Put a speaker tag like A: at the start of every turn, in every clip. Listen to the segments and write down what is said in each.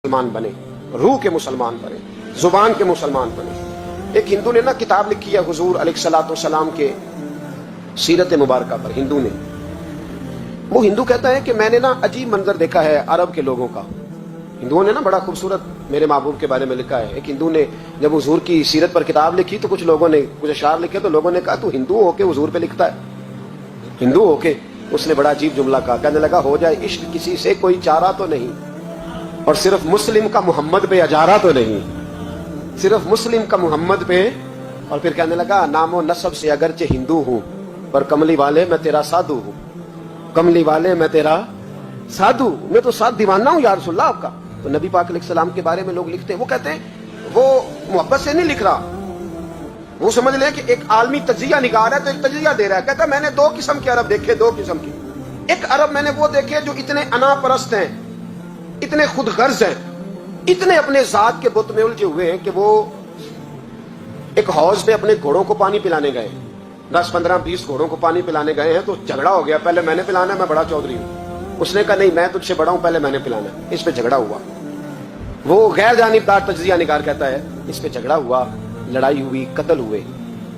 A: मुसलमान बने, रूह के मुसलमान बने, जुबान के मुसलमान बने। एक हिंदू ने ना किताब लिखी है हुजूर अलैहिस्सलाम के सीरत मुबारका पर। हिंदू ने, वो हिंदू कहता है कि मैंने ना अजीब मंजर देखा है अरब के लोगों का। हिंदुओं ने ना बड़ा खूबसूरत मेरे महबूब के बारे में लिखा है। एक हिंदू ने जब हुजूर की सीरत पर किताब लिखी तो कुछ लोगों ने कुछ अशार लिखे, तो लोगों ने कहा तू हिंदू होके हुजूर पे लिखता है, हिंदू होके। उसने बड़ा अजीब जुमला कहा, कहने लगा हो जाए इश्क किसी से कोई चारा तो नहीं, और सिर्फ मुस्लिम का मोहम्मद पे अजारा तो नहीं, सिर्फ मुस्लिम का मोहम्मद पे। और फिर कहने लगा नामो नसब से अगरचे हिंदू हूं, पर कमली वाले मैं तेरा साधु हूं, कमली वाले मैं तेरा साधु, मैं तो साथ दीवाना हूं या रसूलल्लाह आपका। तो नबी पाक अलैहिस्सलाम के बारे में लोग लिखते हैं, वो कहते हैं वो मोहब्बत से नहीं लिख रहा, वो समझ ले कि एक आलमी तजिया निगार है तो एक तजिया दे रहा है। कहता मैंने दो किस्म के अरब देखे, दो किस्म के। एक अरब मैंने वो देखे जो इतने अनापरस्त हैं, इतने खुद गर्ज हैं, इतने अपने जात के बुत में उलझे हुए हैं कि वो एक हौज पे अपने घोड़ों को पानी पिलाने गए, 10, 15, 20 घोड़ों को पानी पिलाने गए हैं। तो झगड़ा हो गया, पहले मैंने पिलाना है, मैं बड़ा चौधरी हूं। उसने कहा नहीं मैं तुझसे बड़ा हूं, पहले मैंने पिलाना है। इस पे झगड़ा हुआ। वो गैर जानिबदार तजिया निगार कहता है इस पे झगड़ा हुआ, लड़ाई हुई, कत्ल हुए,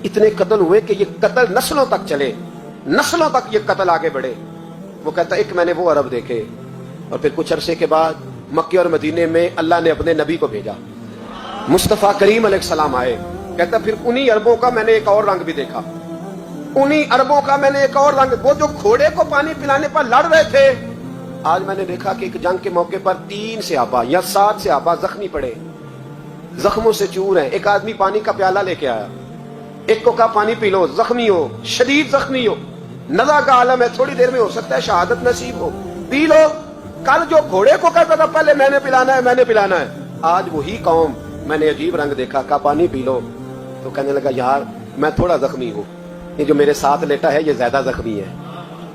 A: इतने कत्ल हुए कि ये कत्ल नस्लों तक चले, नस्लों तक ये कत्ल आगे बढ़े। वो कहता एक मैंने वो अरब देखे। और फिर कुछ अरसे के बाद मक्के और मदीने में अल्लाह ने अपने नबी को भेजा, मुस्तफा करीम अलैहिस्सलाम आए। कहता फिर उन्हीं अरबों का मैंने एक और रंग भी देखा, उन्हीं अरबों का मैंने एक और रंग, वो जो घोड़े को पानी पिलाने पर लड़ रहे थे, आज मैंने देखा कि एक जंग के मौके पर 3 सहाबा या 7 सहाबा जख्मी पड़े, जख्मों से चूर हैं। एक आदमी पानी का प्याला लेके आया, एक को कहा पानी पी लो, जख्मी हो, शदीद जख्मी हो, नज़ा का आलम है, थोड़ी देर में हो सकता है शहादत नसीब हो, पी लो। कल जो घोड़े को कहता था पहले मैंने पिलाना है, मैंने पिलाना है, आज वही कौम मैंने अजीब रंग देखा, कहा पानी पी लो। तो कहने लगा यार मैं थोड़ा जख्मी हूँ, ये जो मेरे साथ लेटा है ये ज्यादा जख्मी है,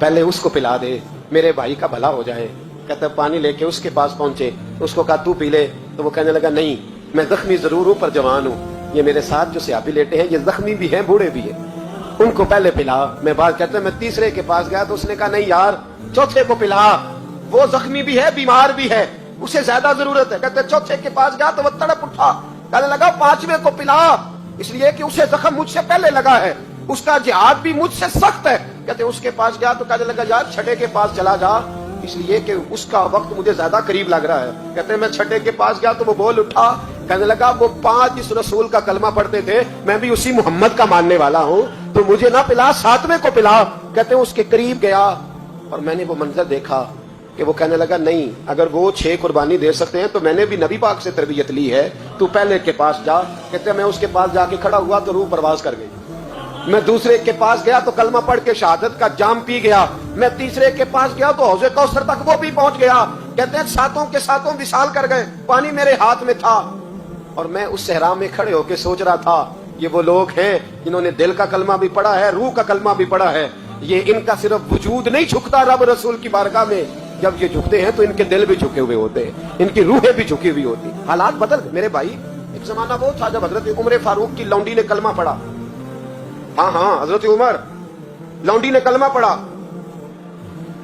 A: पहले उसको पिला दे, मेरे भाई का भला हो जाए। कहता पानी लेके उसके पास पहुंचे, उसको कहा तू पी ले। तो वो कहने लगा नहीं मैं जख्मी जरूर हूं पर जवान हूं, ये मेरे साथ जो सहाबी लेटे हैं ये जख्मी भी हैं, बूढ़े भी हैं, उनको पहले पिला। मैं बात कहता मैं तीसरे के पास गया तो उसने कहा नहीं यार चौथे को पिला, वो जख्मी भी है, बीमार भी है, उसे ज्यादा जरूरत है। कहते चौथे के पास गया तो वो तड़प उठा, कहने लगा 5वें को पिला, इसलिए कि उसे जख्म मुझसे पहले लगा है, उसका जिहाद भी मुझसे सख्त है। कहते उसके पास गया तो कहने लगा यार छठे के पास चला जा, इसलिए कि उसका वक्त मुझे ज्यादा करीब लग रहा है। कहते मैं छठे के पास गया तो वो बोल उठा, कहने लगा वो 5 इस रसूल का कलमा पढ़ते थे, मैं भी उसी मोहम्मद का मानने वाला हूँ, तो मुझे ना पिला 7वें को पिला। कहते उसके करीब गया और मैंने वो मंजर देखा कि वो कहने लगा नहीं अगर वो 6 कुर्बानी दे सकते हैं तो मैंने भी नबी पाक से तरबियत ली है, तू पहले के पास जा। कहते मैं उसके पास जाके खड़ा हुआ तो रूह परवाज कर गई। मैं दूसरे के पास गया तो कलमा पढ़ के शहादत का जाम पी गया। मैं तीसरे के पास गया तो हौज़े कौसर तक वो भी पहुंच गया। कहते हैं 7 के 7 विशाल कर गए, पानी मेरे हाथ में था और मैं उस सहरा में खड़े होकर सोच रहा था ये वो लोग हैं जिन्होंने दिल का कलमा भी पढ़ा है, रूह का कलमा भी पढ़ा है। ये इनका सिर्फ वजूद नहीं झुकता रब रसूल की बारगाह में, जब ये झुकते हैं तो इनके दिल भी झुके हुए होते हैं, इनकी रूहें भी झुकी हुई होती। हालात बदल मेरे भाई। एक जमाना वो था जब हजरत उमर फारूक की लौंडी ने कलमा पढ़ा। हाँ हजरत उमर लौंडी ने कलमा पढ़ा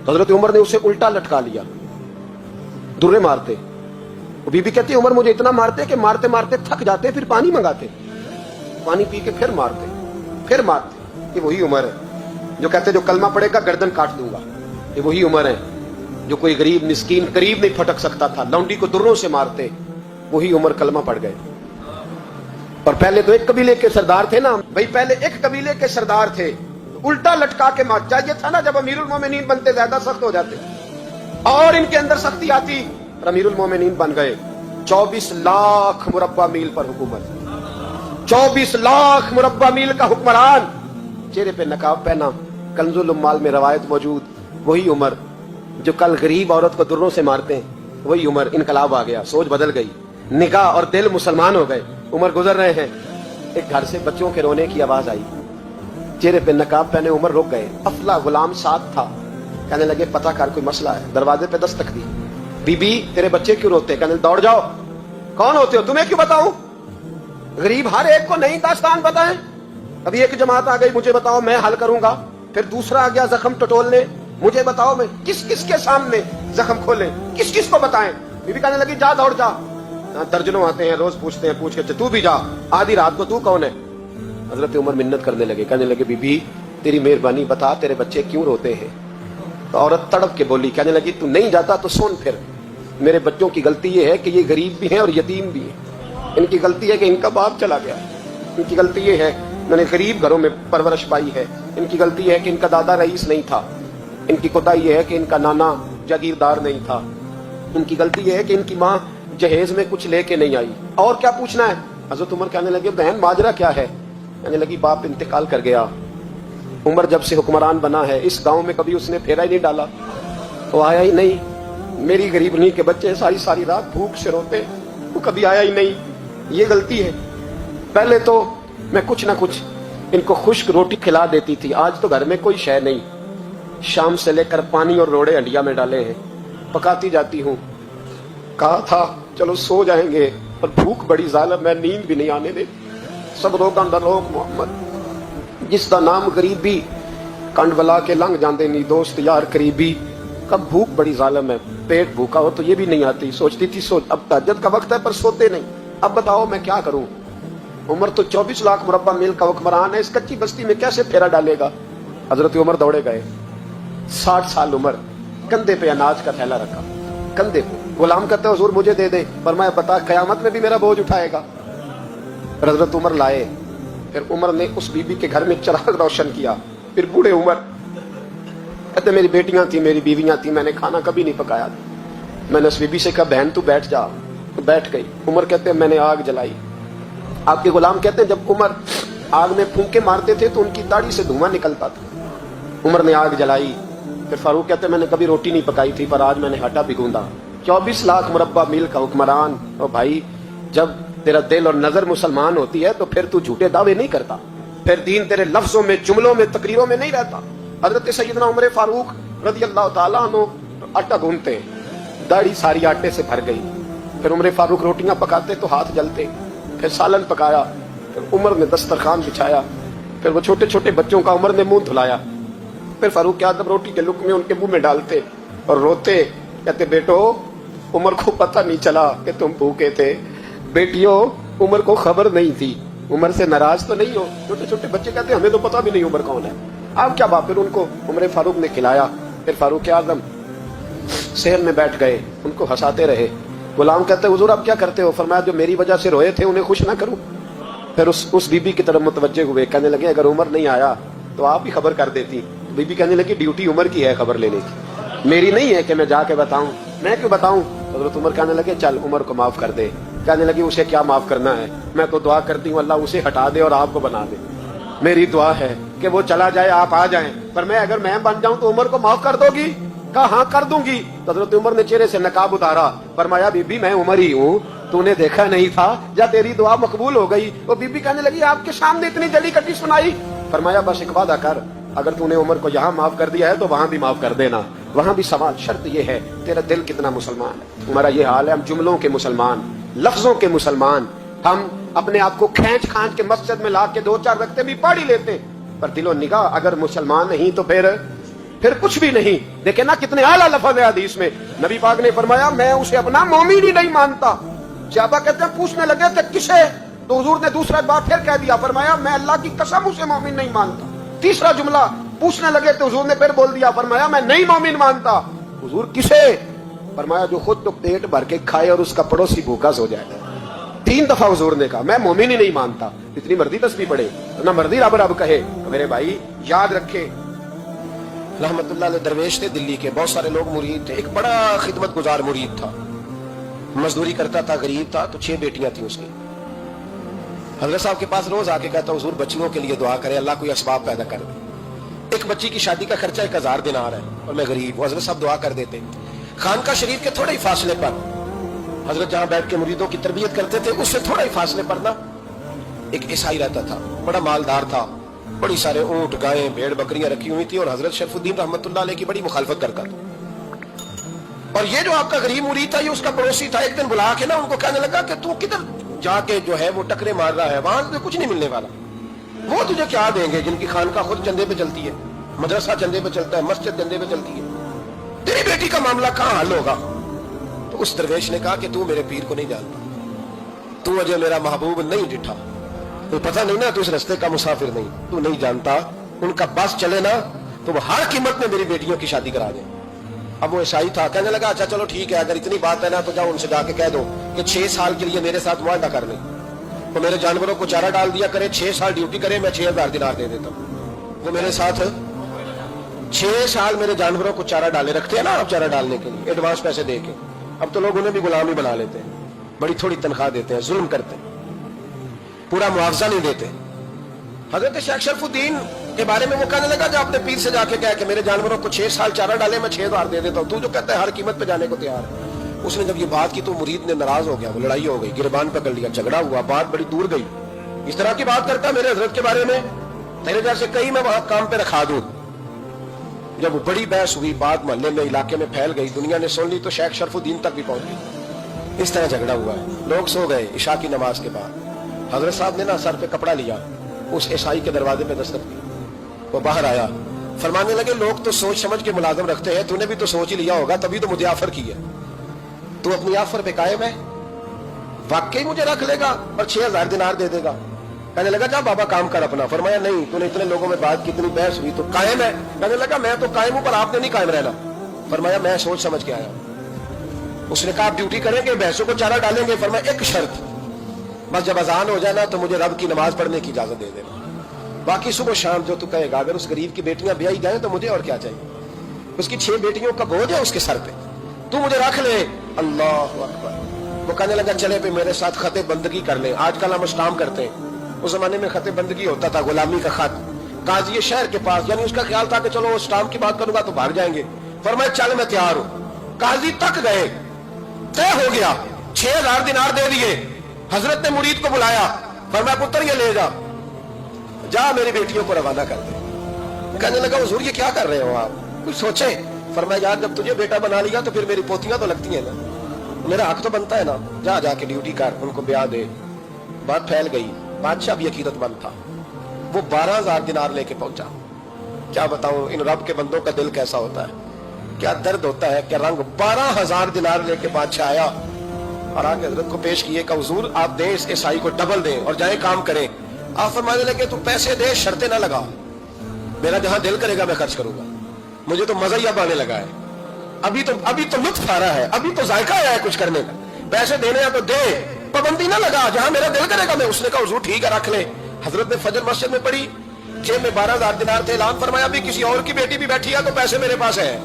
A: तो हजरत उमर ने उसे उल्टा लटका लिया, दुर्रे मारते। वो बीबी कहती उमर मुझे इतना मारते कि मारते मारते थक जाते, फिर पानी मंगाते, पानी पी के फिर मारते, फिर मारते। ये वही उमर है जो कहते जो कलमा पढ़ेगा गर्दन काट दूंगा। ये वही उमर है जो कोई गरीब मिस्कीन करीब नहीं फटक सकता था, लौंडी को दुर्रों से मारते। वही उमर कलमा पढ़ गए। और पहले तो एक कबीले के सरदार थे ना भाई, पहले एक कबीले के सरदार थे, उल्टा लटका के मार। चाहिए था ना जब अमीरुल मोमिनीन बनते ज्यादा सख्त हो जाते और इनके अंदर सख्ती आती, अमीरुल मोमिनीन बन गए। 24 लाख मुरब्बा मील पर हुकूमत, 24 लाख मुरब्बा मील का हुक्मरान, चेहरे पे नकाब पहना, कंजुल उम्माल में रवायत मौजूद। वही उमर जो कल गरीब औरत को दुर्रों से मारते हैं, वही उमर। इनकलाब आ गया, सोच बदल गई, निगाह और दिल मुसलमान हो गए। उमर गुजर रहे हैं, एक घर से बच्चों के रोने की आवाज आई, चेहरे पे नकाब पहने उमर रुक गए। अफला गुलाम साथ था, कहने लगे पता कर कोई मसला है। दरवाजे पे दस्तक दी, बीबी तेरे बच्चे क्यों रोते? कहने दौड़ जाओ, कौन होते हो, तुम्हें क्यों बताऊं? गरीब हर एक को नहीं दास्तान पता है। अभी एक जमात आ गई, मुझे बताओ मैं हल करूंगा। फिर दूसरा आ गया जख्म टटोलने, मुझे बताओ मैं किस किस के सामने जख्म खोले, किस किस को बताएं। बीबी कहने लगी जा दौड़ जा, दर्जनों आते हैं रोज पूछते हैं, पूछ के तू भी जा, आधी रात को तू कौन है? हजरत उमर मिन्नत करने लगे, कहने लगे बीबी तेरी मेहरबानी बता तेरे बच्चे क्यों रोते हैं? तो औरत तड़प के बोली, कहने लगी तू नहीं जाता तो सुन फिर, मेरे बच्चों की गलती ये है कि ये गरीब भी हैं और यतीम भी हैं। इनकी गलती है कि इनका बाप चला गया, इनकी गलती ये है मैंने गरीब घरों में परवरिश पाई है, इनकी गलती है कि इनका दादा रईस नहीं था, इनकी कोताही ये है कि इनका नाना जागीरदार नहीं था, इनकी गलती ये है कि इनकी माँ जहेज में कुछ लेके नहीं आई। और क्या पूछना है? हजरत उमर कहने लगे बहन माजरा क्या है? कहने लगी बाप इंतकाल कर गया, उमर जब से हुक्मरान बना है इस गांव में कभी उसने फेरा ही नहीं डाला, तो आया ही नहीं। मेरी गरीबनी के बच्चे सारी सारी रात भूख से रोते, वो कभी आया ही नहीं, ये गलती है। पहले तो मैं कुछ ना कुछ इनको खुश्क रोटी खिला देती थी, आज तो घर में कोई शय नहीं, शाम से लेकर पानी और रोड़े हंडिया में डाले हैं, पकाती जाती हूँ। कहा था चलो सो जाएंगे, पर भूख बड़ी जालिम है, नींद भी नहीं आने दे। सब रोक अंदर रोक मोहम्मद, जिसका नाम गरीबी कंड बला के लंघ जाते नहीं दोस्त यार करीबी। कब भूख बड़ी जालिम है, पेट भूखा हो तो ये भी नहीं आती। सोचती थी सोच अब तहज्जुद का वक्त है पर सोते नहीं, अब बताओ मैं क्या करूं? उमर तो 24 लाख मुरब्बा मील का हुक्मरान है, इस कच्ची बस्ती में कैसे फेरा डालेगा? हजरत उमर दौड़े गए, 60 साल उम्र, कंधे पे अनाज का थैला रखा, कंधे पे। गुलाम कहते हुजूर मुझे दे दे, पर मैं बता कयामत में भी मेरा बोझ उठाएगा। हजरत उमर लाए, फिर उमर ने उस बीबी के घर में चिराग रोशन किया। फिर बूढ़े उमर कहते मेरी बेटियां थी, मेरी बीवियां थी, मैंने खाना कभी नहीं पकाया। मैंने उस बीबी से कहा बहन तू बैठ जा, तो बैठ गई। उमर कहते मैंने आग जलाई। आपके गुलाम कहते हैं जब उमर आग में फूंके मारते थे तो उनकी दाढ़ी से धुआं निकलता था। उमर ने आग जलाई। फिर फारूक कहते मैंने कभी रोटी नहीं पकाई थी, पर आज मैंने आटा भिगूंदा। 24 लाख मुरब्बा मील का हुक्मरान। और भाई जब तेरा दिल और नजर मुसलमान होती है तो फिर तू झूठे दावे नहीं करता, फिर दीन तेरे लफ्जों में, जुमलों में, तकरीरों में नहीं रहता। हजरत सैयदना उमर फारूक रज़ी अल्लाह ताला अन्हु आटा गूंथते, दाढ़ी सारी आटे से भर गई। फिर उमर फारूक रोटियां पकाते तो हाथ जलते। फिर सालन पकाया, फिर उमर ने दस्तरखान बिछाया, फिर वो छोटे छोटे बच्चों का उमर ने मुंह धुलाया। फिर फारूक आदम रोटी के लुक में उनके मुंह में डालते और रोते, कहते बेटो उमर को पता नहीं चला कि तुम भूखे थे। बेटियों उमर को खबर नहीं थी, उमर से नाराज तो नहीं हो। छोटे छोटे बच्चे कहते हमें तो पता भी नहीं उमर कौन है। अब क्या बात? फिर उनको उमर फारूक ने खिलाया। फिर फारूक आजम शहर में बैठ गए, उनको हंसाते रहे। गुलाम कहते हुजूर आप क्या करते हो? फरमाया जो मेरी वजह से रोए थे उन्हें खुश ना करूं। फिर उस बीबी की तरफ मुतवज्जे हुए, कहने लगे अगर उमर नहीं आया तो आप ही खबर कर देती। बीबी कहने लगी ड्यूटी उमर की है खबर लेने की, मेरी नहीं है कि मैं जाके बताऊं। मैं क्यों बताऊं? हजरत उमर कहने लगे चल उमर को माफ कर दे। कहने लगी उसे क्या माफ करना है, मैं तो दुआ करती हूँ अल्लाह उसे हटा दे और आपको बना दे। मेरी दुआ है कि वो चला जाए आप आ जाएं, पर मैं अगर मैं बन जाऊं तो उमर को माफ कर दोगी? कहा हाँ कर दूंगी। हजरत उमर ने चेहरे से नकाब उतारा, फरमाया बीबी मैं उमर ही हूँ, तूने देखा नहीं था या तेरी दुआ मकबूल हो गई? वो बीबी कहने लगी आपके सामने इतनी जली कटी सुनाई। फरमाया बस एक वादा कर, अगर तूने उमर को यहाँ माफ कर दिया है तो वहां भी माफ कर देना। वहां भी सवाल शर्त यह है तेरा दिल कितना मुसलमान है। हमारा ये हाल है, हम जुमलों के मुसलमान, लफ्जों के मुसलमान, हम अपने आप को खींच खांच के मस्जिद में ला के 2-4 रखते भी पढ़ ही लेते, पर दिलो निगाह अगर मुसलमान नहीं तो फिर कुछ भी नहीं। देखे ना कितने आला लफ्ज़ है हदीस में। नबी पाक ने फरमाया मैं उसे अपना मोमिन ही नहीं मानता। सहाबा कहते हैं पूछने लगे थे किसे, तो हुजूर ने दूसरा बार फिर कह दिया, फरमाया मैं अल्लाह की कसम उसे मोमिन नहीं मानता। तीसरा जुमला पूछने लगे तो हुजूर ने फिर बोल दिया, फरमाया मैं नहीं मोमिन मानता। हुजूर किसे? फरमाया जो खुद तो पेट भर के खाए और उसका पड़ोसी भूखा सो जाए। 3 दफा हुजूर ने कहा मैं मोमिन ही नहीं मानता। इतनी मर्जी तस्बीह पढ़े ना मर्जी रब रब कहे। तो मेरे भाई याद रखे, रहमतुल्लाह अलैह दरवेश थे दिल्ली के, बहुत सारे लोग मुरीद थे। एक बड़ा खिदमत गुजार मुरीद था, मजदूरी करता था, गरीब था, तो 6 बेटियां थी उसकी। हजरत साहब के पास रोज आके कहता हुजूर बच्चियों के लिए दुआ करे, अल्लाह कोई असबाब पैदा कर दे। एक बच्ची की शादी का खर्चा 1000 दिनार है और मैं गरीब हूं। हजरत साहब दुआ कर देते। खानका शरीफ के थोड़े ही फासले पर, हजरत जहां बैठ के मुरीदों की तरबियत करते थे उससे थोड़ा ही फासले पर ना एक ईसाई रहता था, बड़ा मालदार था, बड़ी सारे ऊंट गायें भेड़ बकरियां रखी हुई थी और हजरत शरफुद्दीन रहमतुल्लाह अलैह की बड़ी मुखालफत करता था। और ये जो आपका गरीब मुरीद था ये उसका पड़ोसी था। एक दिन बुला के ना उनको कहने लगा कि तू किधर जाके जो है वो टकरे मार रहा है, वहां तुझे कुछ नहीं मिलने वाला, वो तुझे क्या देंगे जिनकी खानका खुद चंदे पे चलती है, मदरसा चंदे पे चलता है, मस्जिद चंदे पे चलती है, तेरी बेटी का मामला कहां हल होगा? तो اس درویش نے کہا کہ تو میرے پیر کو نہیں جانتا, تو اجے میرا محبوب نہیں ڈٹھا, تو پتہ نہیں نا, تو اس رستے کا مسافر نہیں, تو نہیں جانتا ان کا بس چلے نا تو وہ ہر قیمت میں میری بیٹیوں کی شادی کرا دیں. اب وہ عیسائی تھا, کہنے لگا اچھا چلو ٹھیک ہے, اگر اتنی بات ہے نا تو جاؤ ان سے جا کے کہہ دو کہ 6 سال کے لیے میرے ساتھ معاہدہ کر لیں, تو میرے جانوروں کو چارہ ڈال دیا کرے, 6 سال ڈیوٹی کرے, میں 6000 دینار دے دیتا ہوں. وہ میرے ساتھ 6 سال میرے جانوروں کو چارہ ڈالے, رکھتے ہیں نا آپ چارہ ڈالنے کے لیے ایڈوانس پیسے دے کے. اب تو لوگ انہیں بھی غلام ہی بنا لیتے ہیں, بڑی تھوڑی تنخواہ دیتے ہیں, ظلم کرتے ہیں, پورا معاوضہ نہیں دیتے. حضرت شیخ شرف الدین کے بارے میں وہ کہنے لگا کہ اپنے پیر سے جا کے کہا کہ میرے جانوروں کو 6 سال چارہ ڈالے, میں 6000 دے دیتا ہوں, تو جو کہتا ہے ہر قیمت پہ جانے کو تیار ہے. اس نے جب یہ بات کی تو مرید نے ناراض ہو گیا, وہ لڑائی ہو گئی, گربان پکڑ لیا, جھگڑا ہوا, بات بڑی دور گئی. اس طرح کی بات کرتا میرے حضرت کے بارے میں, تیرے جیسے کئی میں وہاں کام پہ رکھا دوں. جب وہ بڑی بحث ہوئی, بات محلے میں علاقے میں پھیل گئی, دنیا نے سن لی, تو شیخ شرف الدین تک بھی پہنچ گئی. اس طرح جھگڑا ہوا ہے. لوگ سو گئے عشاء کی نماز کے بعد. حضرت صاحب نے نا سر پہ کپڑا لیا, اس عیسائی کے دروازے پہ دستک دی, وہ باہر آیا, فرمانے لگے لوگ تو سوچ سمجھ کے ملازم رکھتے ہیں, تو نے بھی تو سوچ ہی لیا ہوگا, تبھی تو مجھے آفر کی ہے. تو اپنی آفر پہ قائم ہے, واقعی مجھے رکھ لے گا اور 6000 دینار دے دے گا. کہنے لگا جا بابا کام کر اپنا. فرمایا نہیں, تو نے اتنے لوگوں میں بات کی, اتنی بحث ہوئی, تو قائم ہے. کہنے لگا میں تو قائم ہوں, پر آپ نے نہیں قائم رہنا. فرمایا میں سوچ سمجھ کے آیا. اس نے کہا آپ ڈیوٹی کریں گے, بحثوں کو چارہ ڈالیں گے. فرمایا ایک شرط, بس جب اذان ہو جائے نا تو مجھے رب کی نماز پڑھنے کی اجازت دے دینا, باقی صبح شام جو تو کہے گا. اگر اس غریب کی بیٹیاں بیائی جائیں تو مجھے اور کیا چاہیے, اس کی 6 بیٹیوں کا بوجھ ہے اس کے سر پہ, تو مجھے رکھ لے. اللہ اکبر. وہ کہنے لگا چلے پہ میرے ساتھ خط بندگی کر لیں. آج کل ہم اسٹام کرتے ہیں, اس زمانے میں خط بندگی ہوتا تھا, غلامی کا خط, قاضی شہر کے پاس, یعنی اس کا خیال تھا کہ چلو اسٹام کی بات کروں گا تو بھاگ جائیں گے. فرمایا چل میں تیار ہوں. قاضی تک گئے, طے ہو گیا, 6000 دینار دے دیے. حضرت نے مرید کو بلایا, فرمایا پتر یہ لے جا, جا میری بیٹیوں کو روانہ کر دے. کہنے لگا حضور یہ کیا کر رہے ہو آپ, کچھ سوچے. فرمایا یار جب تجھے بیٹا بنا لیا تو پھر میری پوتیاں تو لگتی ہیں نا, میرا حق تو بنتا ہے نا, جا جا کے ڈیوٹی کر, ان کو بیاہ دے. بات پھیل گئی, بادشاہ بھی عقیدت مند تھا, وہ 12000 دینار لے کے پہنچا. کیا بتاؤں ان رب کے بندوں کا دل کیسا ہوتا ہے, کیا درد ہوتا ہے, کیا رنگ. 12000 دینار لے کے بادشاہ آیا اور آگے حضرت کو پیش کیے کہ حضور آپ دیں اس عیسائی کو ڈبل دیں اور جائیں کام کریں. آپ فرمانے لگے تو پیسے دے, شرطیں نہ لگا, میرا جہاں دل کرے گا میں خرچ کروں گا. مجھے تو مزہ ہی اب آنے لگا ہے, ابھی تو لطف آ رہا ہے, ابھی تو ذائقہ آیا ہے کچھ کرنے کا. پیسے دینے ہیں تو دے, پابندی نہ لگا, جہاں میرا دل کرے گا میں. اس نے کہا حضور ٹھیک ہے رکھ لے. حضرت نے فجر مسجد میں پڑھی, جیب میں 12000 دینار تھے. اعلان فرمایا ابھی کسی اور کی بیٹی بھی بیٹھی ہے تو پیسے میرے پاس ہے.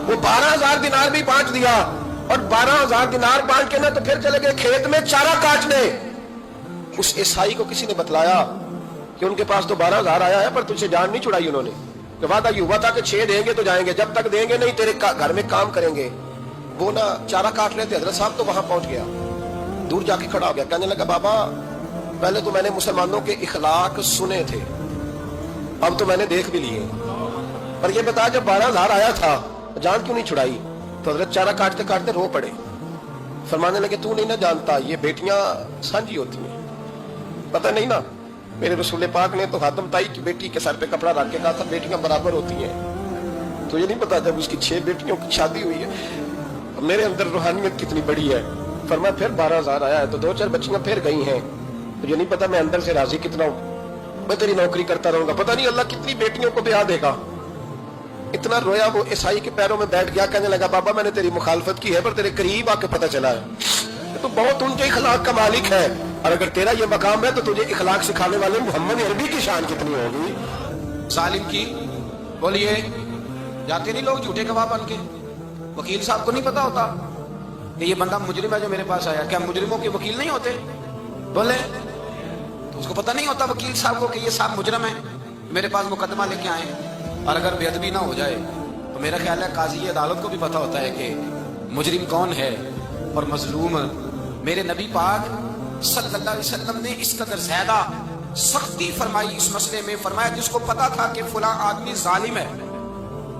A: وہ 12000 دینار بھی بانٹ دیا, اور 12000 دینار بانٹ کے نا تو پھر چلے گئے کھیت میں چارہ کاٹنے. اس عیسائی کو کسی نے بتلایا کہ ان کے پاس تو 12000 آیا ہے, پر تجھ سے جان نہیں چھڑائی انہوں نے. کہ وعدہ یہ ہوا تھا کہ 6 دیں گے تو جائیں گے, جب تک دیں گے نہیں تیرے گھر میں کام کریں گے. وہ نا چارہ کاٹ رہے تھے, حضرت صاحب تو وہاں پہنچ گیا, دور جا کے کھڑا ہو گیا. کہنے لگا بابا پہلے تو میں نے مسلمانوں کے اخلاق سنے تھے, اب تو میں نے دیکھ بھی لیے, پر یہ بتا جب 12000 آیا تھا جان کیوں نہیں چھڑائی. تو حضرت چارہ کاٹتے کاٹتے رو پڑے. فرمانے لگے تو نہیں نہ جانتا, یہ بیٹیاں سانجھی ہوتی ہیں, پتہ نہیں نا. میرے رسول پاک نے تو حاتم تائی کی بیٹی کے سر پہ کپڑا رکھ کے کہا تھا بیٹیاں برابر ہوتی ہیں. تو یہ نہیں پتا جب اس کی 6 بیٹیوں کی شادی ہوئی ہے میرے اندر روحانیت کتنی بڑی ہے. فرمایا پھر 12000 آیا ہے تو 2-4 بچیاں پھر گئی ہیں, مجھے نہیں پتا میں اندر سے راضی کتنا ہوں, میں تیری نوکری کرتا رہوں گا, پتہ نہیں اللہ کتنی بیٹیوں کو بیاہ دے گا. اتنا رویا, وہ عیسائی کے پیروں میں بیٹھ گیا. کہنے لگا بابا میں نے تیری مخالفت کی ہے, پر تیرے قریب آ کے پتہ چلا ہے تو بہت اونچے اخلاق کا مالک ہے, اور اگر تیرا یہ مقام ہے تو تجھے اخلاق سکھانے والے محمد عربی کی شان کتنی ہوگی. ظالم کی بولیے, جاتے نہیں لوگ جھوٹے گواہ بن کے. وکیل صاحب کو نہیں پتا ہوتا کہ یہ بندہ مجرم ہے جو میرے پاس آیا, کیا مجرموں کے وکیل نہیں ہوتے؟ بولے تو اس کو پتہ نہیں ہوتا وکیل صاحب کو کہ یہ صاحب مجرم ہے, میرے پاس مقدمہ لے کے آئے. اور اگر بے ادبی نہ ہو جائے تو میرا خیال ہے قاضی عدالت کو بھی پتا ہوتا ہے کہ مجرم کون ہے اور مظلوم. میرے نبی پاک صلی اللہ علیہ وسلم نے اس قدر زیادہ سختی فرمائی اس مسئلے میں. فرمایا جس کو پتا تھا کہ فلاں آدمی ظالم ہے,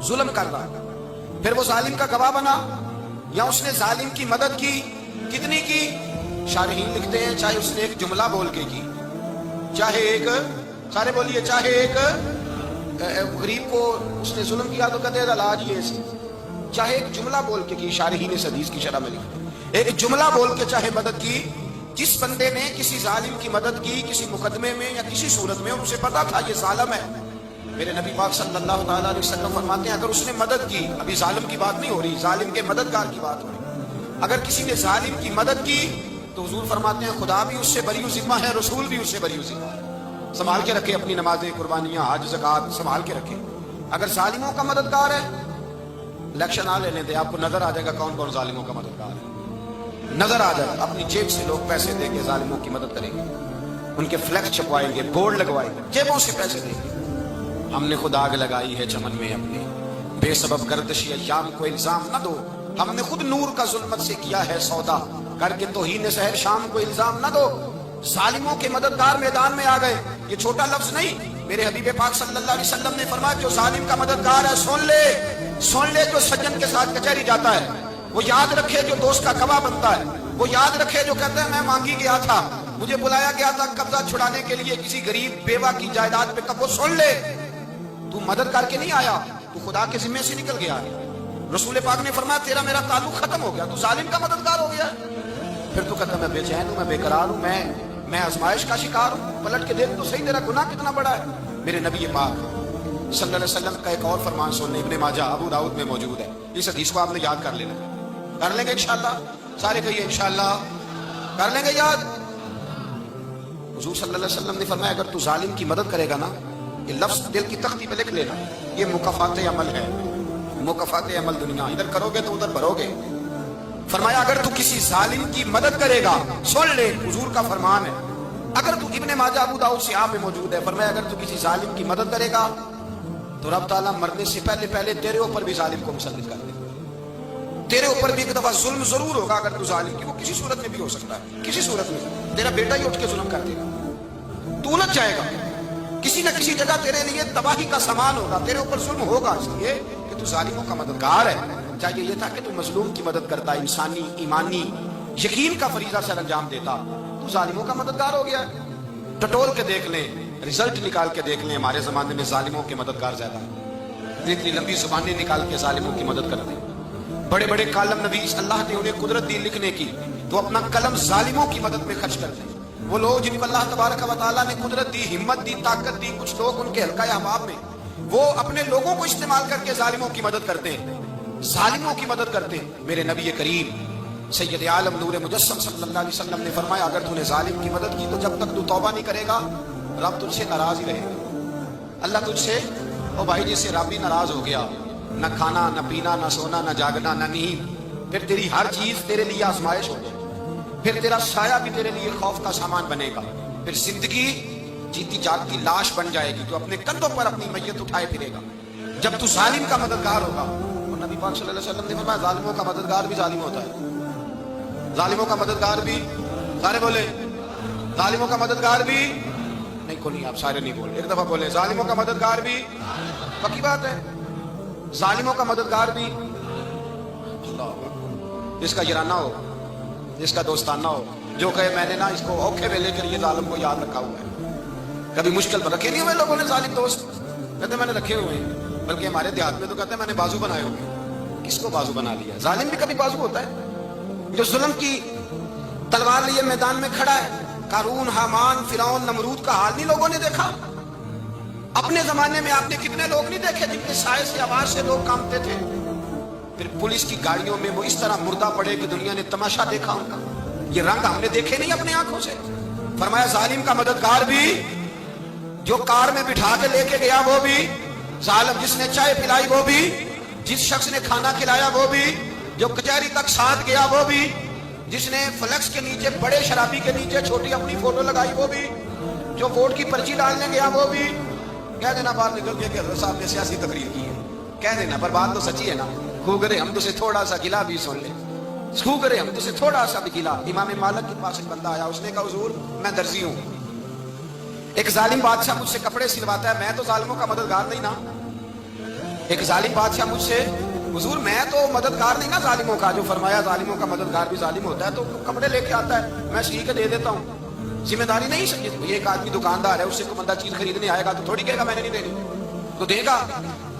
A: ظلم کر رہا, پھر وہ ظالم کا گواہ بنا یا اس نے ظالم کی مدد کی, کتنی کی؟ شارحین لکھتے ہیں چاہے اس نے ایک جملہ بول کے کی, چاہے ایک, سارے بولیے, چاہے ایک غریب کو اس نے ظلم کیا تو کہتے ہیں علاج یہ سی, چاہے ایک جملہ بول کے شارحین اس حدیث کی شرح میں لکھتے ہیں، ایک جملہ بول کے چاہے مدد کی، جس بندے نے کسی ظالم کی مدد کی کسی مقدمے میں یا کسی صورت میں اور اسے پتا تھا یہ ظالم ہے، میرے نبی پاک صلی اللہ تعالیٰ علیہ وسلم فرماتے ہیں اگر اس نے مدد کی، ابھی ظالم کی بات نہیں ہو رہی، ظالم کے مددگار کی بات ہو رہی، اگر کسی نے ظالم کی مدد کی تو حضور فرماتے ہیں خدا بھی اس سے بری ذمہ ہے، رسول بھی اس سے بری ذمہ ہے۔ سنبھال کے رکھے اپنی نمازیں، قربانیاں، حج، زکوٰۃ سنبھال کے رکھے۔ اگر ظالموں کا مددگار ہے، الیکشن آ لینے دے، آپ کو نظر آ جائے گا کون کون ظالموں کا مددگار ہے، نظر آ جائے گا، اپنی جیب سے لوگ پیسے دے کے ظالموں کی مدد کریں گے، ان کے فلیکس چھپوائیں گے، بورڈ لگوائیں گے، جیبوں سے پیسے دیں گے۔ ہم نے خود آگ لگائی ہے چمن میں اپنے، بے سبب گردشی ایام کو الزام نہ دو، ہم نے خود نور کا ظلمت سے کیا ہے سودا، کر کے توہین سحر شام کو الزام نہ دو۔ ظالموں کے مددگار میدان میں آ گئے، یہ چھوٹا لفظ نہیں، میرے حبیب پاک صلی اللہ علیہ وسلم نے فرمایا جو ظالم کا مددگار ہے سن لے جو سجن کے ساتھ کچہری جاتا ہے، وہ یاد رکھے جو دوست کا گواہ بنتا ہے، وہ یاد رکھے جو کہتا ہے میں مانگی گیا تھا، مجھے بلایا گیا تھا قبضہ چھڑانے کے لیے کسی غریب بیوہ کی جائیداد پہ، کب وہ سن لے تو مدد کر کے نہیں آیا، تو خدا کے ذمے سے نکل گیا۔ رسول پاک نے فرمایا تیرا میرا تعلق ختم ہو گیا، تو ظالم کا مددگار ہو گیا۔ پھر تو کہتا میں بے چین ہوں، میں بے قرار ہوں، میں آزمائش کا شکار ہوں، پلٹ کے دیکھ تو صحیح تیرا گناہ کتنا بڑا ہے۔ میرے نبی پاک صلی اللہ علیہ وسلم کا ایک اور فرمان سننے ابن ماجہ ابو داؤد میں موجود ہے، اس حدیث کو آپ نے یاد کر لینا، کر لیں گے انشاءاللہ، سارے کہیے انشاءاللہ کر لیں گے یاد۔ حضور صلی اللہ علیہ وسلم نے فرمایا اگر تو ظالم کی مدد کرے گا نا، یہ لفظ دل کی تختی پہ لکھ لینا، یہ مکافات عمل ہے، مکافات عمل دنیا، ادھر کرو گے تو ادھر بھرو گے۔ فرمایا اگر تو کسی ظالم کی مدد کرے گا، سن لے حضور کا فرمان ہے، اگر تو ابن ماجہ ابو داؤد سے آپ میں موجود ہے، فرمایا اگر تو کسی ظالم کی مدد کرے گا تو رب تعالیٰ مرنے سے پہلے تیرے اوپر بھی ظالم کو مسلط کر دے گا، تیرے اوپر بھی ایک دفعہ ظلم ضرور ہوگا اگر تو ظالم کی، وہ کسی صورت میں بھی ہو سکتا ہے، کسی صورت میں تیرا بیٹا ہی اٹھ کے ظلم کر دے گا، تو الجھ جائے گا، کسی نہ کسی جگہ تیرے لیے تباہی کا سامان ہوگا، تیرے اوپر ظلم ہوگا، اس لیے کہ تو ظالموں کا مددگار ہے۔ چاہیے یہ تھا کہ تو مظلوم کی مدد کرتا، انسانی ایمانی یقین کا فریضہ سر انجام دیتا، تو ظالموں کا مددگار ہو گیا۔ ٹٹول کے دیکھ لیں، رزلٹ نکال کے دیکھ لیں، ہمارے زمانے میں ظالموں کے مددگار زیادہ ہیں، اتنی لمبی زبانیں نکال کے ظالموں کی مدد کرتے ہیں، بڑے بڑے کالم نویس اللہ نے انہیں قدرت دی لکھنے کی، تو اپنا قلم ظالموں کی مدد میں خرچ کرتے ہیں۔ وہ لوگ جن کو اللہ تبارک و تعالیٰ نے قدرت دی، ہمت دی، طاقت دی، کچھ لوگ ان کے حلقہ احباب میں وہ اپنے لوگوں کو استعمال کر کے ظالموں کی مدد کرتے ہیں، ظالموں کی مدد کرتے ہیں۔ میرے نبی کریم سید عالم نور مجسم صلی اللہ علیہ وسلم نے فرمایا اگر تو نے ظالم کی مدد کی تو جب تک تو توبہ نہیں کرے گا رب تجھ سے ناراض ہی رہے گا، اللہ تجھ سے، او بھائی جیسے رب ہی ناراض ہو گیا، نہ کھانا نہ پینا نہ سونا نہ جاگنا نہ نیند، پھر تیری ہر چیز تیرے لیے آزمائش ہو جائے، پھر تیرا سایہ بھی تیرے لیے خوف کا سامان بنے گا، پھر زندگی جیتی جاگتی لاش بن جائے گی، تو اپنے کندھوں پر اپنی میت اٹھائے پھرے گا جب تو ظالم کا مددگار ہوگا۔ اور نبی پاک صلی اللہ علیہ وسلم نے فرمایا ظالموں کا مددگار بھی ظالم ہوتا ہے، ظالموں کا مددگار بھی، سارے بولے ظالموں کا مددگار بھی، نہیں کو نہیں، آپ سارے نہیں بولے، ایک دفعہ بولے ظالموں کا مددگار بھی، پکی بات ہے، ظالموں کا مددگار بھی، جس کا یارانہ ہو، جس کا دوستانہ ہو، جو کہے میں نے نا اس کو اوکھے میں لے کر یہ ظالم کو یاد رکھا ہوا ہے، کبھی مشکل پر رکھے نہیں ہوئے لوگوں نے ظالم دوست، کہتے میں نے رکھے ہوئے ہیں، بلکہ ہمارے دیہات میں تو کہتے ہیں میں نے بازو بنائے ہوئے، کس کو بازو بنا لیا؟ ظالم بھی کبھی بازو ہوتا ہے، جو ظلم کی تلوار لیے میدان میں کھڑا ہے۔ قارون، حامان، فرعون، نمرود کا حال نہیں لوگوں نے دیکھا؟ اپنے زمانے میں آپ نے کتنے لوگ نہیں دیکھے جن کے سائے سے آواز سے لوگ کانپتے تھے؟ پھر پولیس کی گاڑیوں میں وہ اس طرح مردہ پڑے کہ دنیا نے تماشا دیکھا ان کا، یہ رنگ ہم نے دیکھے نہیں اپنے آنکھوں سے۔ فرمایا ظالم کا مددگار بھی، جو کار میں بٹھا کے لے کے گیا وہ بھی ظالم، جس نے چائے پلائی وہ بھی، جس شخص نے کھانا کھلایا وہ بھی، جو کچہری تک ساتھ گیا وہ بھی، جس نے فلیکس کے نیچے بڑے شرابی کے نیچے چھوٹی اپنی فوٹو لگائی وہ بھی، جو ووٹ کی پرچی ڈالنے گیا وہ بھی۔ کہہ دینا باہر نکل کے کہ حضرت صاحب نے سیاسی تقریر کی ہے، کہہ دینا، پر بات تو سچی ہے نا، خوگرے ہم تو سے تھوڑا سا گلا بھی سن لے، خوگرے ہم تو سے تھوڑا سا بھی گلا۔ امام مالک کے پاس ایک بندہ آیا، اس نے کہا حضور میں درزی ہوں، ایک ظالم بادشاہ مجھ سے کپڑے سلواتا ہے، میں تو ظالموں کا مددگار نہیں نا، ایک ظالم بادشاہ مجھ سے، حضور میں تو مددگار نہیں نا ظالموں کا، جو فرمایا ظالموں کا مددگار بھی ظالم ہوتا ہے، تو کپڑے لے کے آتا ہے میں سی کے دے دیتا ہوں، ذمہ داری نہیں سمجھے۔ یہ ایک آدمی دکاندار ہے، اس سے کوئی بندہ چیز خریدنے آئے گا تو تھوڑی کہے گا میں نے نہیں دینی، تو دے گا۔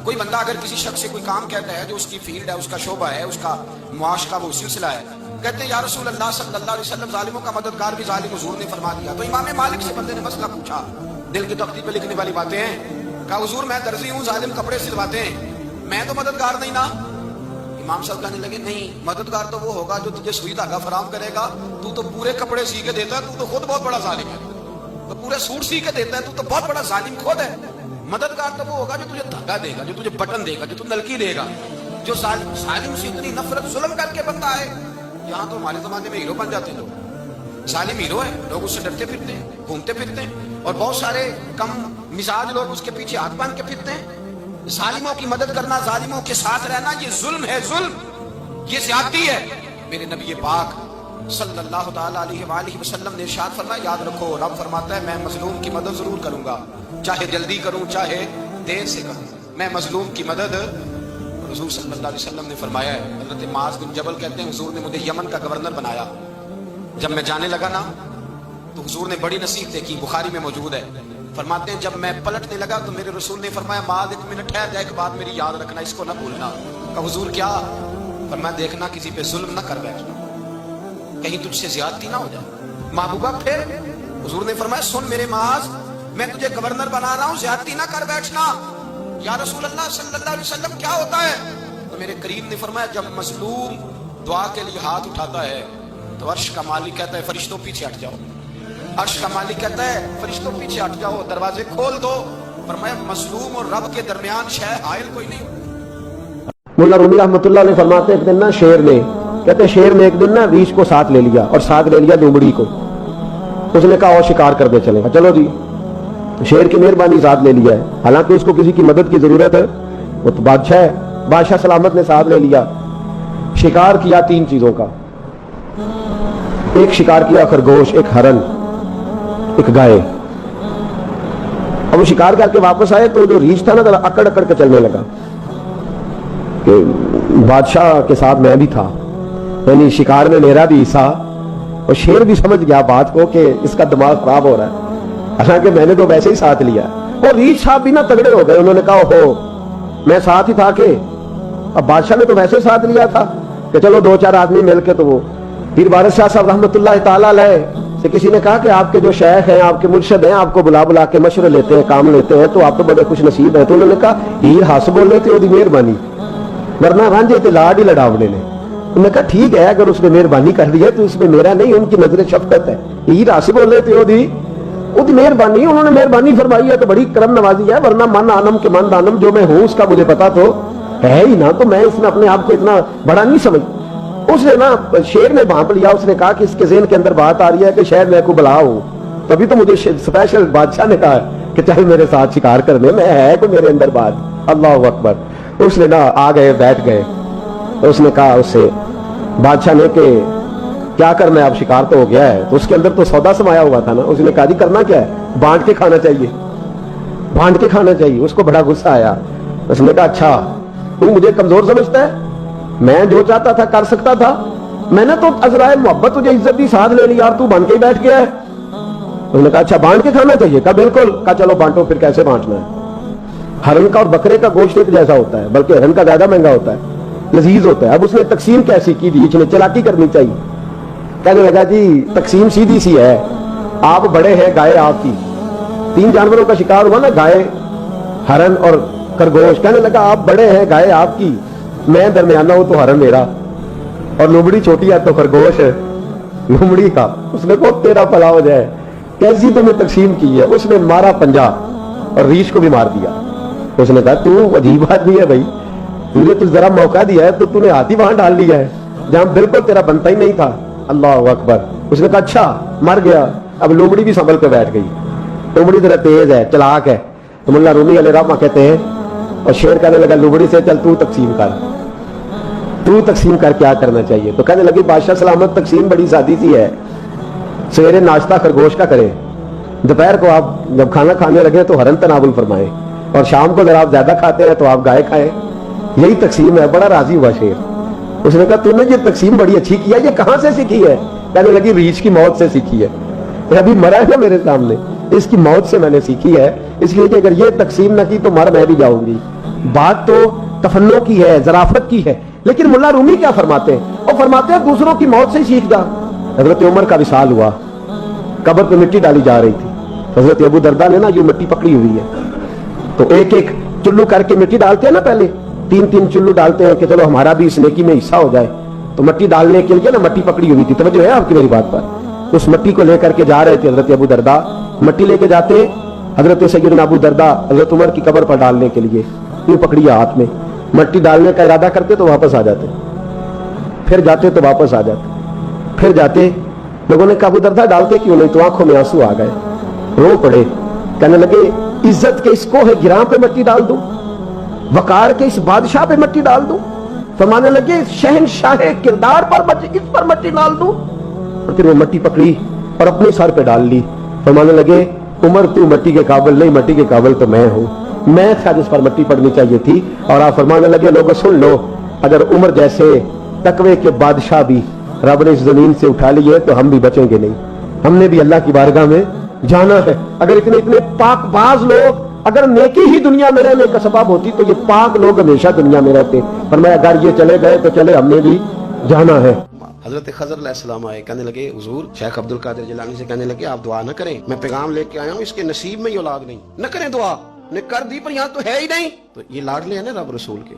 A: کوئی بندہ اگر کسی شخص سے کوئی کام کہتا ہے جو اس کی فیلڈ ہے، اس کا شعبہ ہے، اس کا معاش کا وہ سلسلہ ہے، کہتے ہیں یا رسول اللہ صلی اللہ علیہ وسلم ظالموں کا مددگار بھی ظالم حضور نے فرما دیا. تو امام مالک سے بندے نے مسئلہ پوچھا، دل کی تختی پہ لکھنے والی باتیں ہیں. کہا حضور میں درزی ہوں، ظالم کپڑے سلواتے ہیں، میں تو مددگار نہیں نا. امام صاحب کہنے لگے نہیں، مددگار تو وہ ہوگا جو تجھے سوئی دھاگا فراہم کرے گا. تو پورے کپڑے سی کے دیتا ہے، تو خود بہت بڑا ظالم ہے. تو پورے سوٹ سی کے دیتا ہے، تو بہت بڑا ظالم خود ہے. مددگار تو وہ ہوگا جو تجھے دھاگا دے گا، جو تجھے بٹن دے گا، جو تجھے نلکی دے گا. جو ظالم سے اتنی نفرت ظلم کر کے بنتا ہے. یہاں تو ہمارے زمانے میں ہیرو بن جاتے ہیں لوگ. ظالم ہیرو ہے، لوگ اس سے ڈرتے پھرتے ہیں، گھومتے پھرتے ہیں، اور بہت سارے کم مزاج لوگ اس کے پیچھے ہاتھ باندھ کے پھرتے ہیں. ظالموں کی مدد کرنا، ظالموں کے ساتھ رہنا، یہ ظلم ہے، ظلم، یہ زیادتی ہے. میرے نبی پاک صلی اللہ تعالی علیہ وآلہ وسلم نے ارشاد فرمایا، یاد رکھو رب فرماتا ہے میں مظلوم کی مدد ضرور کروں گا، چاہے جلدی کروں چاہے دیر سے کروں، میں مظلوم کی مدد. حضور صلی اللہ علیہ وسلم نے فرمایا ہے، حضرت معاذ بن جبل کہتے ہیں حضور نے مجھے یمن کا گورنر بنایا. جب میں جانے لگا نا تو حضور نے بڑی نصیحت دیکھی، بخاری میں موجود ہے. فرماتے ہیں جب میں پلٹنے لگا تو میرے رسول نے فرمایا معاذ ایک منٹ ٹھہر جا، ایک بات میری یاد رکھنا، اس کو نہ بھولنا. کہا حضور کیا؟ فرمایا دیکھنا کسی پہ ظلم نہ کر بیٹھنا، کہیں تجھ سے زیادتی نہ ہو جائے. محبوبہ پھر حضور نے فرمایا سن میرے معاذ، میں تجھے گورنر بنا رہا ہوں، زیادتی نہ کر بیٹھنا. یا رسول اللہ صلی اللہ علیہ وسلم کیا ہوتا ہے؟ تو میرے کریم نے فرمایا جب مظلوم دعا کے لیے ہاتھ اٹھاتا ہے تو عرش کا مالک کہتا ہے فرشتوں پیچھے ہٹ جاؤ. عرش کا مالک کہتا ہے فرشتوں پیچھے ہٹ جاؤ، دروازے کھول دو. فرمایا مظلوم اور رب کے درمیان شے حائل کوئی نہیں.
B: مولا رومی رحمۃ اللہ علیہ فرماتے ہیں ایک دن نا شیر نے، کہتے ہیں شیر نے ایک دن نا ریچھ کو ساتھ لے لیا اور ساتھ لے لیا لومڑی کو. اس نے کہا اور شکار کر دے چلے. چلو جی، شیر کی مہربانی ساتھ لے لیا ہے، حالانکہ اس کو کسی کی مدد کی ضرورت ہے، وہ تو بادشاہ ہے. بادشاہ سلامت نے ساتھ لے لیا. شکار کیا 3 چیزوں کا. ایک شکار کیا خرگوش، ایک ہرن، ایک گائے. اب وہ شکار کر کے واپس آئے تو جو ریچھ تھا نا ذرا اکڑ اکڑ کے چلنے لگا کہ بادشاہ کے ساتھ میں بھی تھا، یعنی شکار میں میرا بھی حصہ. اور شیر بھی سمجھ گیا بات کو کہ اس کا دماغ خراب ہو رہا ہے، حالانکہ میں نے تو ویسے ہی ساتھ لیا. اور ریچھ صاحب بھی نا تگڑے ہو گئے، انہوں نے کہا ہو میں ساتھ ہی تھا کہ اب بادشاہ نے تو ویسے ساتھ لیا تھا کہ چلو 2-4 آدمی مل کے. تو وہ پیر وارث شاہ صاحب رحمۃ اللہ تعالی علیہ سے کسی نے کہا کہ آپ کے جو شیخ ہیں، آپ کے مرشد ہیں، آپ کو بلا بلا کے مشورے لیتے ہیں، کام لیتے ہیں، تو آپ تو بڑے خوش نصیب ہیں. تو انہوں نے کہا ہیر ہس بولے تھے وہ مہربانی، ورنہ رانجے تے لاڈ ہی لڑاوڑے نے. انہوں نے کہا ٹھیک ہے اگر اس نے مہربانی کر دی ہے تو اس میں میرا نہیں، ان کی نظر شفقت ہے. ہیر ہس بولے تھے وہ مہربانی، انہوں نے مہربانی فرمائی ہے تو بڑی کرم نوازی ہے، ورنہ من آنم کے من دانم، جو میں ہوں اس کا مجھے پتا تو ہے ہی نا، تو میں اس میں اپنے آپ کو اتنا بڑا نہیں سمجھ. اس نے نا شیر نے بھانپ لیا، اس نے کہا کہ اس کے ذہن کے اندر بات آ رہی ہے کہ شاید میں کو بلا ہوں، تبھی تو مجھے اسپیشل بادشاہ نے کہا کہ چل میرے ساتھ شکار کرنے میں، ہے کوئی میرے اندر بات. اللہ اکبر. اس نے نا آ گئے، بیٹھ گئے. اس نے کہا اس سے بادشاہ نے کہ کیا کرنا ہے، اب شکار تو ہو گیا ہے. تو اس کے اندر تو سودا سمایا ہوا تھا نا. اس نے کہا جی کرنا کیا ہے، بانٹ کے کھانا چاہیے، بانٹ کے کھانا چاہیے. اس کو بڑا غصہ آیا. اس نے کہا اچھا تو مجھے کمزور سمجھتا ہے، میں جو چاہتا تھا کر سکتا تھا، میں نے تو عذرائے محبت تجھے عزت دی ساتھ لے لی یار، تو بن کے ہی بیٹھ گیا ہے. اس نے کہا اچھا بانٹ کے کھانا چاہیے. کہا بالکل. کہا چلو بانٹو. پھر کیسے بانٹنا ہے؟ ہرن کا اور بکرے کا گوشت ایک جیسا ہوتا ہے، بلکہ ہرن کا زیادہ مہنگا ہوتا ہے، لذیذ ہوتا ہے. اب اس نے تقسیم کیسی کی دی، اس نے چلاکی کرنی چاہیے. کہنے لگا جی تقسیم سیدھی سی ہے، آپ بڑے ہیں، گائے آپ کی. 3 جانوروں کا شکار ہوا نا، گائے، ہرن اور خرگوش. کہنے لگا آپ بڑے ہیں، گائے آپ کی، میں درمیانہ ہوں تو ہرن میرا، اور لومڑی چھوٹی ہے تو خرگوش لومڑی کا. اس نے کہا تیرا بھلا ہو جائے، کیسی تم نے تقسیم کی ہے. اس نے مارا پنجا اور ریچھ کو بھی مار دیا. اس نے کہا تو عجیب آدمی ہے بھائی، تجھے تو ذرا موقع دیا ہے تو تو نے ہاتھ ہی وہاں ڈال لیا ہے جہاں بالکل تیرا بنتا ہی نہیں تھا. اللہ اکبر. اس نے کہا اچھا مر گیا. اب لومڑی بھی سنبھل کے بیٹھ گئی. لومڑی ذرا تیز ہے، چلاک ہے. تو مولا رومی علیہ رحمہ کہتے ہیں، اور شیر کہنے لگا لومڑی سے چل تو تقسیم کر، تو تقسیم کر کیا کرنا چاہیے. تو کہنے لگی بادشاہ سلامت تقسیم بڑی سادی سی ہے، سویرے ناشتہ خرگوش کا کریں، دوپہر کو آپ جب کھانا کھانے لگے تو ہرن تناول فرمائیں، اور شام کو اگر آپ زیادہ کھاتے ہیں تو آپ گائے کھائیں. یہی تقسیم ہے. بڑا راضی ہوا شیر. اس نے کہا تو نے یہ تقسیم بڑی اچھی کی ہے، یہ کہاں سے سیکھی ہے؟ کہنے لگی ریچھ کی موت سے سیکھی ہے. ابھی مرا ہے نا میرے سامنے، اس کی موت سے میں نے سیکھی ہے، اس لیے کہ اگر یہ تقسیم نہ کی تو مر میں بھی جاؤں گی. बात तो तफन्नो की है, जराफत की है, लेकिन मुल्ला रूमी क्या फरमाते हैं? वो फरमाते हैं दूसरों की मौत से ही सीख जा। हजरत उमर का विसाल हुआ, कब्र पे मिट्टी डाली जा रही थी, हजरत अबू दरदा ने ना ये मिट्टी पकड़ी हुई है, तो एक एक चुल्लू करके मिट्टी डालते हैं ना, पहले 3-3 चुल्लू डालते हैं कि चलो हमारा भी इस नेकी में हिस्सा हो जाए। तो मिट्टी डालने के लिए ना मट्टी पकड़ी हुई थी, तवज्जो है आपकी मेरी बात पर। उस मट्टी को लेकर के जा रहे थे हजरत अबू दरदा, मट्टी लेके जाते हजरत सैयदना अबू दरदा हजरत उमर की कब्र पर डालने के लिए, यूं पकड़ी हाथ में, मट्टी डालने का इरादा करते तो वापस आ जाते, फिर जाते तो वापस आ जाते, फिर जाते। लोगों ने कहा अबू दरदा डालते क्यों नहीं? तो आंखों में आंसू आ गए, रो पड़े, कहने लगे इज्जत के इस कोहे गिरां पे मट्टी डाल दूं, वकार के इस बादशाह पे मट्टी डाल दूं? फरमाने लगे शहनशाह किरदार पर इस पर मट्टी डाल दूं? और फिर वो मट्टी पकड़ी और अपने सर पे डाल ली। फरमाने लगे उमर तू मट्टी के काबिल नहीं, मट्टी के काबिल तो मैं हूं, मैं था जिस पर मट्टी पड़नी चाहिए थी। और आप फरमाने लगे लोगों सुन लो, अगर उमर जैसे तकवे के बादशाह भी रब ने इस जमीन से उठा लिए तो हम भी बचेंगे नहीं, हमने भी अल्लाह की बारगाह में जाना है। अगर इतने इतने पाकबाज लोग, अगर नेकी ही दुनिया में रहने का सबब होती तो ये पाक लोग हमेशा दुनिया में रहते। फरमाया अगर ये चले गए तो चले, हमने भी जाना है।
A: हजरत खजर अलैहिस्सलाम आए, कहने लगे हुजूर, शेख अब्दुल कादिर जिलानी से कहने लगे आप दुआ न करें, मैं पैगाम लेके आया हूँ, इसके नसीब में ही औलाद नहीं, न करें दुआ, ने कर दी पर यहाँ तो है ही नहीं। तो ये लाडले हैं ना रब रसूल के,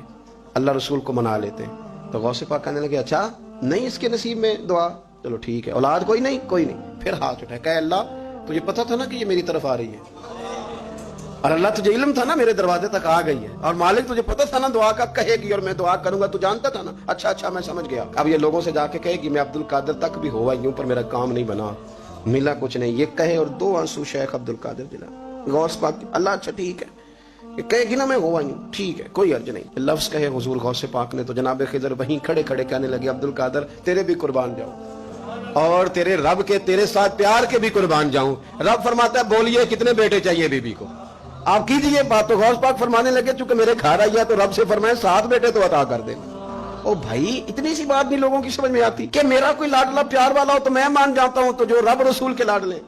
A: अल्लाह रसूल को मना लेते हैं। तो गौसे पाक कहने लगे अच्छा नहीं इसके नसीब में दुआ, चलो ठीक है, औलाद कोई नहीं, कोई नहीं। फिर हाथ उठाया, कहे अल्लाह तुझे पता था ना कि ये मेरी तरफ आ रही है, और अल्लाह तुझे इल्म था ना मेरे दरवाजे तक आ गई है, और मालिक तुझे पता था ना दुआ का कहेगी और मैं दुआ करूंगा, तू जानता था ना। अच्छा अच्छा मैं समझ गया। अब ये लोगों से जाके कहेगी मैं अब्दुल कादिर तक भी हुआ यूं, पर मेरा काम नहीं बना, मिला कुछ नहीं, ये कहे और 2 आंसू शेख अब्दुल कादिर जिलानी। गौस पाक अल्लाह अच्छा ठीक है, ये कहेगी ना मैं हुआ यूं, ठीक है कोई अर्ज नहीं। लफ्ज कहे हुजूर गौसे पाक ने तो जनाब खिजर वहीं खड़े खड़े कहने लगे अब्दुल कादिर तेरे भी कुर्बान जाऊं, और तेरे रब के तेरे साथ प्यार के भी कुर्बान जाऊं। रब फरमाता है बोलिए कितने बेटे चाहिए बीबी को, आप कीजिए बात। तो गौस पाक फरमाने लगे चूंकि मेरे घर आई है तो रब से फरमाए 7 बेटे तो अता कर देना। ओ भाई इतनी सी बात भी लोगों की समझ में आती कि मेरा कोई लाडला प्यार वाला हो तो मैं मान जाता हूं, तो जो रब रसूल के लाडले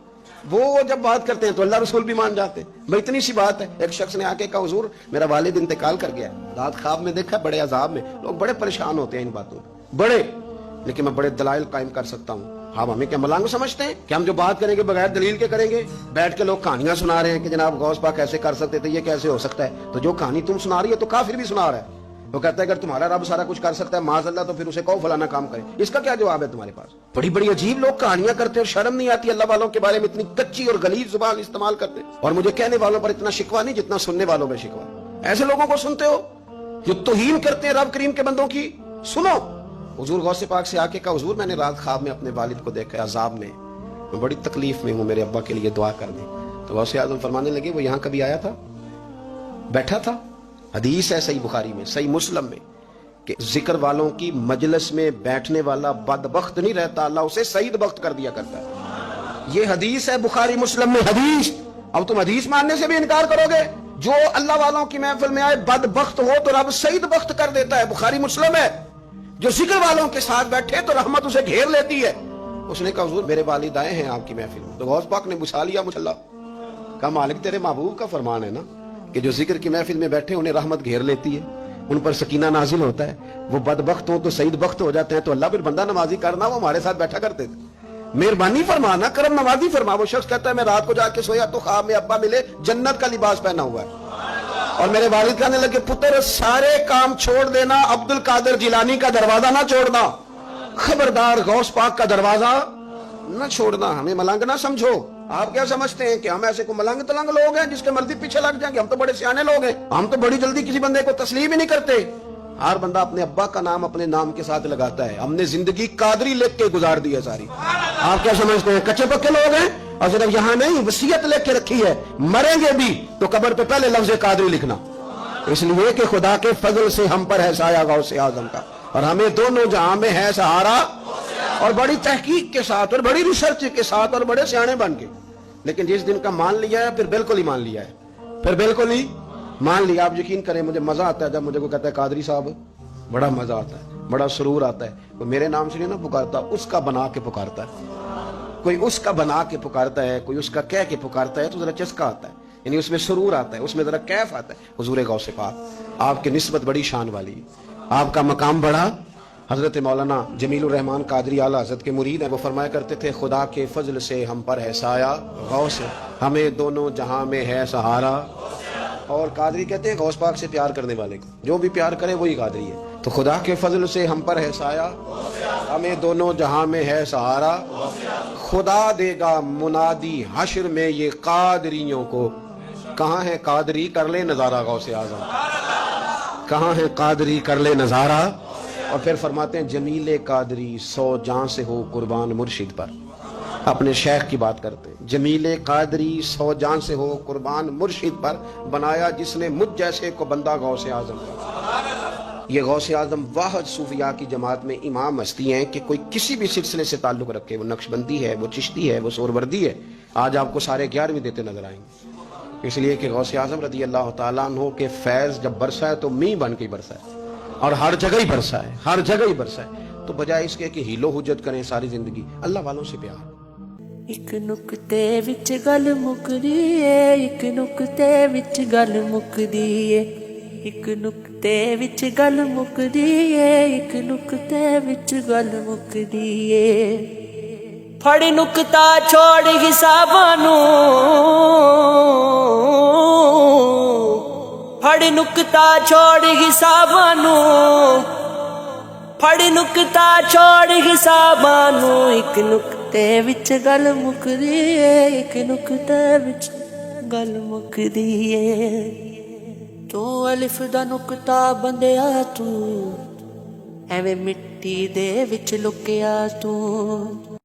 A: वो जब बात करते हैं तो अल्लाह रसूल भी मान जाते हैं। भाई इतनी सी बात है। एक शख्स ने आके कहा हुजूर मेरा वालिद इंतकाल कर गया, रात ख्वाब में देखा बड़े अजाब में, लोग बड़े परेशान होते हैं इन बातों में बड़े, लेकिन मैं बड़े दलाइल कायम कर सकता हूँ। हम हमें क्या मलांग समझते हैं कि हम जो बात करेंगे बगैर दलील के करेंगे? बैठ के लोग कहानियां सुना रहे हैं कि जनाब गौस पाक ऐसे कर सकते थे, ये कैसे हो सकता है। तो जो कहानी तुम सुना रही है तो काफिर भी सुना रहा है। वो कहता है अगर तुम्हारा रब सारा कुछ कर सकता है माज़अल्लाह तो फिर उसे कहो फलाना काम करे, इसका क्या जवाब है तुम्हारे पास? बड़ी बड़ी अजीब लोग कहानियां करते हैं और शर्म नहीं आती अल्लाह वालों के बारे में, इतनी कच्ची और गलीज जुबान इस्तेमाल करते हैं। और मुझे कहने वालों पर इतना शिकवा नहीं जितना सुनने वालों में शिकवा। ऐसे लोगों को सुनते हो जो तौहीन करते हैं रब करीम के बंदों की। सुनो हुजूर गौसे पाक से आके कहा हुजूर मैंने रात ख्वाब में अपने वालिद को देखा अजाब में, मैं बड़ी तकलीफ में हूं, मेरे अब्बा के लिए दुआ कर दें। तो गौसे आजम फरमाने लगे वो यहाँ कभी आया था, बैठा था। हदीस है सही बुखारी में, सही मुस्लिम में कि जिक्र वालों की मजलिस में बैठने वाला बदबख्त नहीं रहता, अल्लाह उसे सईद बख्त कर दिया करता है। ये हदीस है बुखारी मुस्लिम में हदीस। अब तुम हदीस मानने से भी इनकार करोगे? जो अल्लाह वालों की महफिल में आए बदबख्त हो तो रब सईद बख्त कर देता है, बुखारी मुस्लिम है। जो जिक्र वालों के साथ बैठे तो रहमत उसे घेर लेती है। उसने कहा हुजूर मेरे वालिद आए हैं आपकी महफिल में। तो गौस पाक ने बुझा लिया मुसल्ला, कहा मालिक तेरे महबूब का फरमान है ना कि जो जिक्र की महफिल में बैठे उन्हें रहमत घेर लेती है, उन पर सकीना नाजिल होता है, वो बदबख्त हो तो सईद बख्त हो जाते हैं। तो अल्लाह फिर बंदा नमाजी करना, वो हमारे साथ बैठा करते थे, मेहरबानी फरमाना, करम नवाजी फरमा। वो शख्स कहता है मैं रात को जाके सोया तो ख्वाब में अब्बा मिले जन्नत का लिबास पहना हुआ है, और मेरे वालिद कहने लगे पुत्र सारे काम छोड़ देना, अब्दुल कादिर जिलानी का दरवाजा ना छोड़ना, खबरदार गौस पाक का दरवाजा न छोड़ना, हमें मलंग ना समझो। आप क्या समझते हैं कि हम ऐसे को मलंग तलंग लोग हैं जिसके मर्जी पीछे लग जाएंगे? हम तो बड़े सियाने लोग हैं, हम तो बड़ी जल्दी किसी बंदे को तस्लीम ही नहीं करते। हर बंदा अपने अब्बा का नाम अपने नाम के साथ लगाता है। हमने जिंदगी कादरी लिख के गुजार दी है सारी। आप क्या समझते हैं कच्चे पक्के लोग हैं? और सिर्फ यहाँ नहीं वसीयत लिख के रखी है, मरेंगे भी तो कब्र पे पहले लफ्ज कादरी लिखना, इसलिए कि खुदा के फजल से हम पर है साया गौसे आजम का, और हमें दोनों जहां में है सहारा। और बड़ी तहकीक के साथ और बड़ी रिसर्च के साथ और बड़े सियाने बन के, लेकिन जिस दिन का मान लिया है फिर बिल्कुल ही मान लिया है, फिर बिल्कुल ही मान लिया। आप यकीन करें मुझे मजा आता है जब मुझे को कहता है कादरी साहब, बड़ा मजा आता है, बड़ा सुरूर आता है। वो मेरे नाम से नहीं ना पुकारता, उसका बना के पुकारता है। कोई उसका बना के पुकारता है, कोई उसका कह के पुकारता है तो जरा चस्का आता है। यानी उसमें सुरूर आता है, उसमें जरा कैफ आता है। हुजूर गौसे पाक आपकी निस्बत बड़ी शान वाली है, आपका मकाम बड़ा। हजरत मौलाना जमीलुर रहमान कादरी आला हजरत के मुरीद हैं, वो फरमाया करते थे खुदा के फजल से हम पर है साया, गौस हमें दोनों जहां में है सहारा। और कादरी कहते हैं गौस पाक से प्यार करने वाले को जो भी प्यार करे वही कादरी है। तो खुदा के फजल से हम पर है साया, हमें दोनों जहां में है सहारा। खुदा देगा मुनादी हश्र में ये कादरियों को, कहाँ है कादरी कर ले नजारा गौसे आजम, कहाँ है कादरी कर ले नजारा। और फिर फरमाते हैं जमीले कादरी 100 जान से हो कुर्बान मुर्शिद पर। अपने शेख की बात करते हैं, जमीले कादरी 100 जान से हो कुर्बान मुर्शिद पर, बनाया जिसने मुझ जैसे को बंदा गौसे आजम का। ये गौसे आजम वाहिद सूफिया की जमात में इमाम हस्ती हैं कि कोई किसी भी सिलसिले से ताल्लुक रखे, वो नक्शबंदी है, वो चिश्ती है, वो सोरवर्दी है, आज आपको सारे 11वीं देते नजर आएंगे। इसलिए कि गौसे आजम रदी अल्लाह ताला अन्हु के फैज जब बरसा है तो मींह बन के बरसा है, और हर जगह ही बरसा है, हर जगह ही बरसा है। तो बजाय इसके कि हीलो हुज्जत करें सारी जिंदगी, अल्लाह वालों से प्यार।
C: ਇੱਕ ਨੁਕਤੇ ਵਿੱਚ ਗੱਲ ਮੁੱਕਦੀ ਏ, ਇੱਕ ਨੁਕਤੇ ਵਿੱਚ ਗੱਲ ਮੁੱਕਦੀ ਏ, ਇੱਕ ਨੁਕਤੇ ਵਿੱਚ ਗੱਲ ਮੁੱਕਦੀ ਏ, ਇੱਕ ਨੁਕਤੇ ਵਿੱਚ ਗੱਲ ਮੁੱਕਦੀ ਏ। ਫੜ ਨੁਕਤਾ ਛੋੜ ਹਿਸਾਬਾਂ ਨੂੰ, ਫੜ ਨੁਕਤਾ ਛੋੜ ਹਿਸਾਬਾਂ ਨੂੰ, ਫੜ ਨੁਕਤਾ ਛੋੜ ਹਿਸਾਬਾਂ ਨੂੰ। ਇੱਕ ਨੁਕਤੇ ਵਿੱਚ ਗੱਲ ਮੁੱਕਦੀ ਏ, ਇੱਕ ਨੁਕਤੇ ਵਿੱਚ ਗੱਲ ਮੁੱਕਦੀ ਏ। ਤੂੰ ਅਲਿਫ ਦਾ ਨੁਕਤਾ ਬੰਦਿਆ ਤੂੰ, ਐਵੇਂ ਮਿੱਟੀ ਦੇ ਵਿੱਚ ਲੁਕਿਆ ਤੂੰ।